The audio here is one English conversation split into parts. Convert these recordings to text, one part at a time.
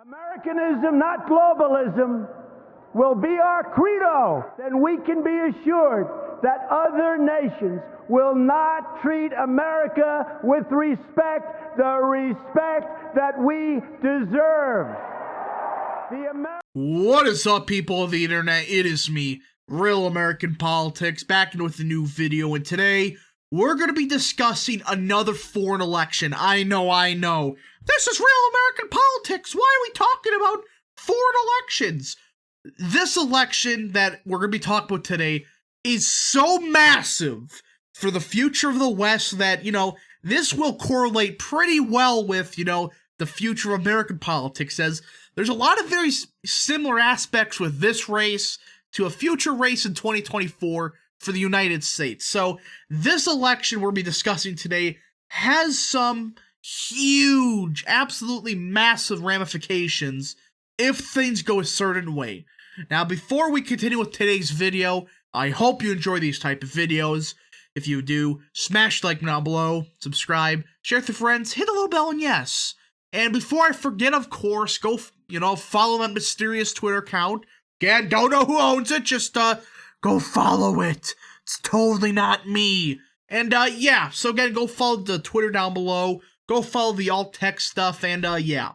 Americanism, not globalism, will be our credo. Then we can be assured that other nations will not treat America with respect, the respect that we deserve. What is up, people of the internet? It is me, Real American Politics, back in with a new video, and today we're going to be discussing another foreign election. I know. This is Real American Politics. Why are we talking about foreign elections? This election that we're going to be talking about today is so massive for the future of the West that, this will correlate pretty well with, the future of American politics, as there's a lot of very similar aspects with this race to a future race in 2024 for the United States. So this election we'll be discussing today has some huge, absolutely massive ramifications if things go a certain way. Now, before we continue with today's video, I hope you enjoy these type of videos. If you do, smash the like button down below, subscribe, share with your friends, hit the little bell, and yes. And before I forget, of course, go, follow that mysterious Twitter account. Again, don't know who owns it, just, go follow it. It's totally not me. And, yeah, so again, go follow the Twitter down below. Go follow the alt-tech stuff, and, yeah.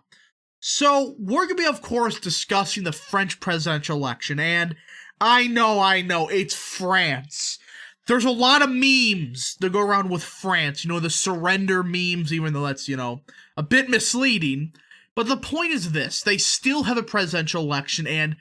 So, we're gonna be, of course, discussing the French presidential election, and I know, it's France. There's a lot of memes that go around with France, the surrender memes, even though that's, a bit misleading. But the point is this, they still have a presidential election, and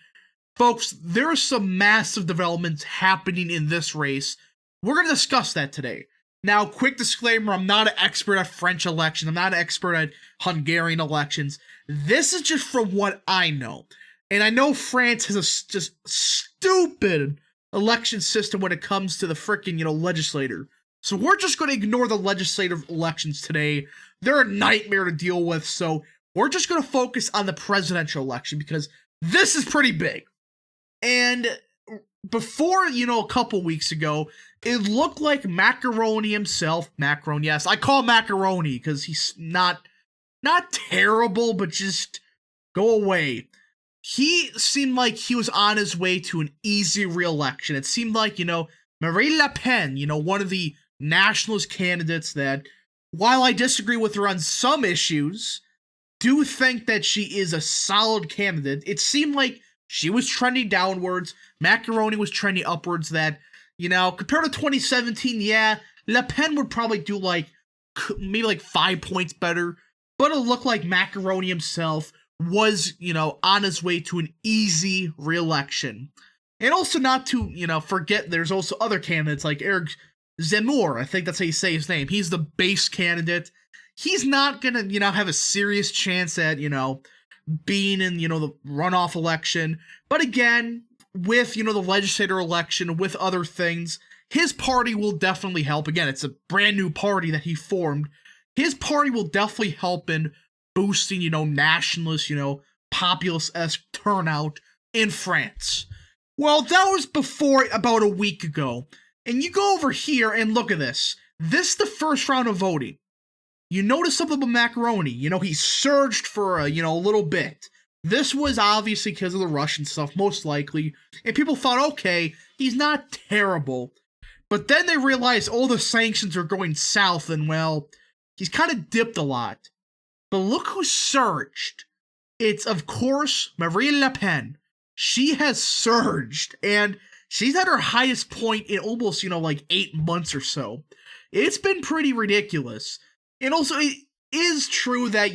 folks, there are some massive developments happening in this race. We're going to discuss that today. Now, quick disclaimer, I'm not an expert at French elections, I'm not an expert at Hungarian elections. This is just from what I know. And I know France has a just stupid election system when it comes to the frickin', legislator. So we're just going to ignore the legislative elections today. They're a nightmare to deal with, so we're just going to focus on the presidential election because this is pretty big. And before, a couple weeks ago, it looked like Macaroni himself, Macron, yes, I call him Macaroni because he's not terrible, but just go away. He seemed like he was on his way to an easy re-election. It seemed like, Marine Le Pen, one of the nationalist candidates that, while I disagree with her on some issues, do think that she is a solid candidate. It seemed like she was trending downwards. Macaroni was trending upwards that, compared to 2017, yeah, Le Pen would probably do maybe 5 points better, but it looked like Macaroni himself was, on his way to an easy re-election. And also not to, forget there's also other candidates like Eric Zemmour, I think that's how you say his name. He's the base candidate. He's not gonna, have a serious chance at, being in, the runoff election. But again, with, the legislator election, with other things, his party will definitely help. Again, it's a brand new party that he formed. His party will definitely help in boosting, nationalist, populist-esque turnout in France. Well, that was before about a week ago. And you go over here and look at this. This is the first round of voting. You notice something about Macaroni. He surged for a little bit. This was obviously because of the Russian stuff, most likely. And people thought, okay, he's not terrible. But then they realized all the sanctions are going south and, well, he's kind of dipped a lot. But look who surged. It's, of course, Marine Le Pen. She has surged, and she's at her highest point in almost, 8 months or so. It's been pretty ridiculous. And also, it is true that,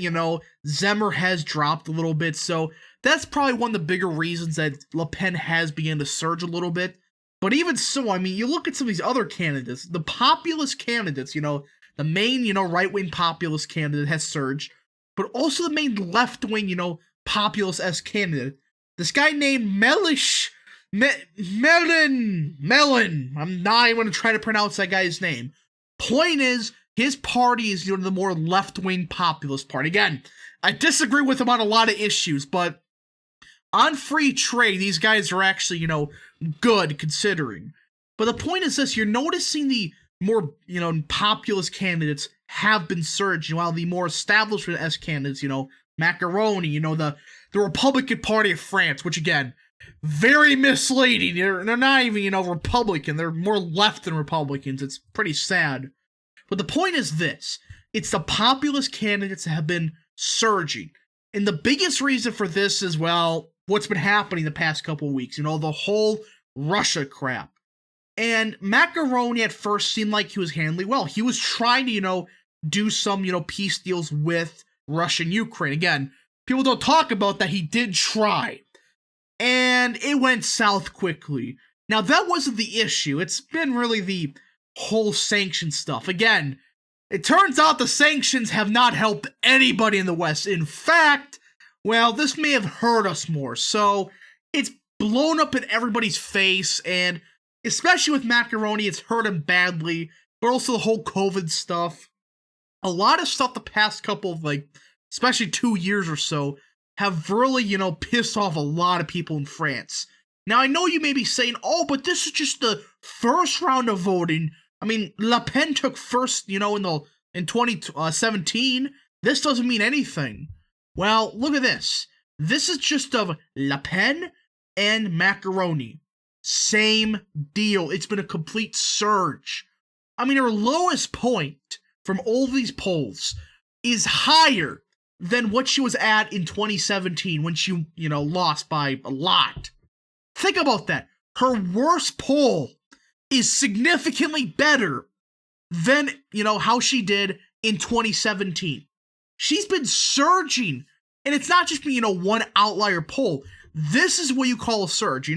Zemmour has dropped a little bit, so that's probably one of the bigger reasons that Le Pen has begun to surge a little bit. But even so, you look at some of these other candidates, the populist candidates, the main, right-wing populist candidate has surged, but also the main left-wing, populist-esque candidate. This guy named Melon. I'm not even going to try to pronounce that guy's name. Point is, his party is, the more left-wing populist party. Again, I disagree with him on a lot of issues, but on free trade, these guys are actually, good considering. But the point is this, you're noticing the more, populist candidates have been surging, while the more established S candidates, Macaroni, the Republican Party of France, which again, very misleading. They're not even, Republican. They're more left than Republicans. It's pretty sad. But the point is this. It's the populist candidates that have been surging. And the biggest reason for this is, well, what's been happening the past couple of weeks. The whole Russia crap. And Macaroni at first seemed like he was handling well. He was trying to, do some, peace deals with Russia and Ukraine. Again, people don't talk about that. He did try. And it went south quickly. Now, that wasn't the issue. It's been really the whole sanction stuff. Again, it turns out the sanctions have not helped anybody in the West. In fact, well, this may have hurt us more. So, it's blown up in everybody's face, and especially with Macaroni, it's hurt him badly. But also the whole COVID stuff. A lot of stuff the past couple of, especially 2 years or so, have really, pissed off a lot of people in France. Now, I know you may be saying, oh, but this is just the first round of voting. I mean, Le Pen took first, in 2017. This doesn't mean anything. Well, look at this. This is just of Le Pen and Macaroni. Same deal. It's been a complete surge. I mean, her lowest point from all these polls is higher than what she was at in 2017 when she, lost by a lot. Think about that. Her worst poll is significantly better than, how she did in 2017. She's been surging, and it's not just been, one outlier poll. This is what you call a surge,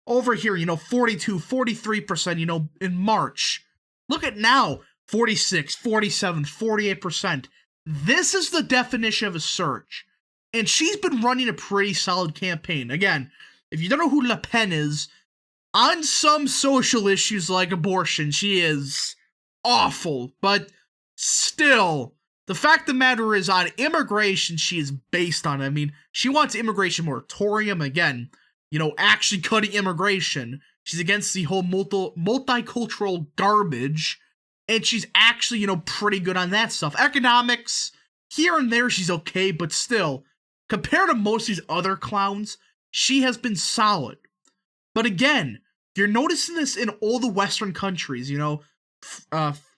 over here, 42, 43%, in March. Look at now, 46, 47, 48%. This is the definition of a surge. And she's been running a pretty solid campaign. Again, if you don't know who Le Pen is, on some social issues like abortion, she is awful. But still, the fact of the matter is, on immigration, she is based on it. I mean, she wants immigration moratorium. Again, actually cutting immigration. She's against the whole multicultural garbage. And she's actually, pretty good on that stuff. Economics, here and there, she's okay. But still, compared to most of these other clowns, she has been solid. But again, you're noticing this in all the Western countries,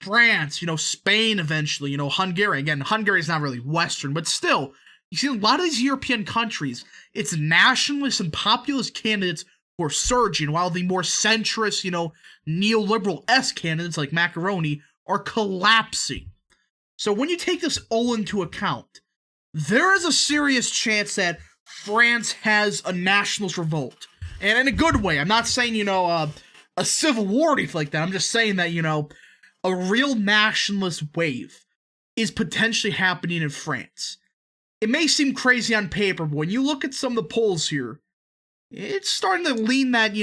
France, Spain eventually, Hungary. Again, Hungary is not really Western, but still, you see a lot of these European countries, it's nationalist and populist candidates who are surging, while the more centrist, neoliberal-esque candidates like Macaroni are collapsing. So when you take this all into account, there is a serious chance that France has a nationalist revolt. And in a good way. I'm not saying, a civil war or anything like that. I'm just saying that, a real nationalist wave is potentially happening in France. It may seem crazy on paper, but when you look at some of the polls here, it's starting to lean that,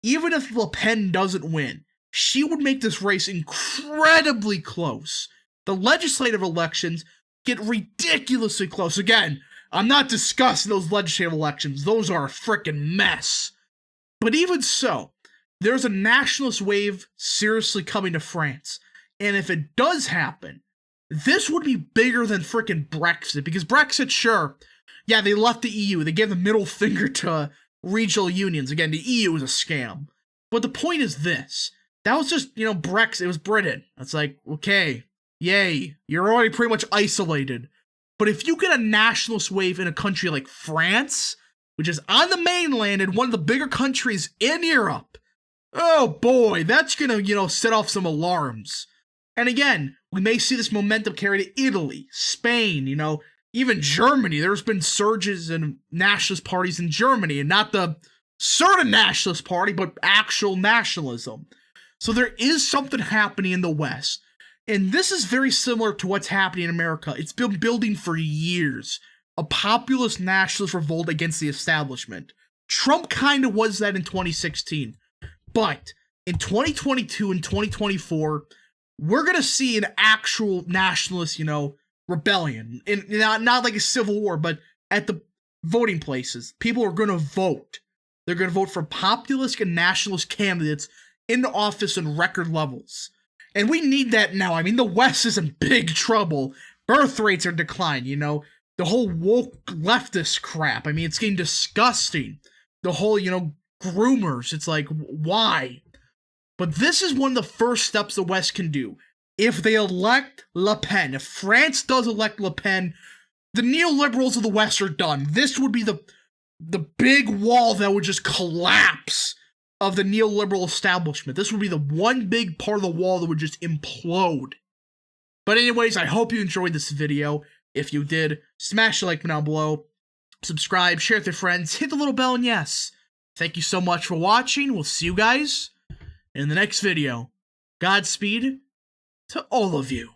even if Le Pen doesn't win, she would make this race incredibly close. The legislative elections get ridiculously close. Again, I'm not discussing those legislative elections. Those are a frickin' mess. But even so, there's a nationalist wave seriously coming to France. And if it does happen, this would be bigger than frickin' Brexit. Because Brexit, sure, yeah, they left the EU. They gave the middle finger to regional unions. Again, the EU is a scam. But the point is this. That was just, Brexit. It was Britain. It's like, okay, yay. You're already pretty much isolated. But if you get a nationalist wave in a country like France, which is on the mainland and one of the bigger countries in Europe, oh boy, that's gonna, set off some alarms. And again, we may see this momentum carry to Italy, Spain, even Germany. There's been surges in nationalist parties in Germany, and not the certain nationalist party, but actual nationalism. So there is something happening in the West. And this is very similar to what's happening in America. It's been building for years. A populist nationalist revolt against the establishment. Trump kind of was that in 2016. But in 2022 and 2024, we're going to see an actual nationalist, rebellion. Not like a civil war, but at the voting places. People are going to vote. They're going to vote for populist and nationalist candidates into office in record levels. And we need that now. I mean, the West is in big trouble. Birth rates are declining, The the whole woke leftist crap. I mean, it's getting disgusting. The whole, groomers. It's like, why? But this is one of the first steps the West can do. If they elect Le Pen, if France does elect Le Pen, the neoliberals of the West are done. This would be the big wall that would just collapse of the neoliberal establishment. This would be the one big part of the wall that would just implode. But anyways, I hope you enjoyed this video. If you did, smash the like button down below, subscribe, share with your friends, hit the little bell, and yes, thank you so much for watching. We'll see you guys in the next video. Godspeed to all of you.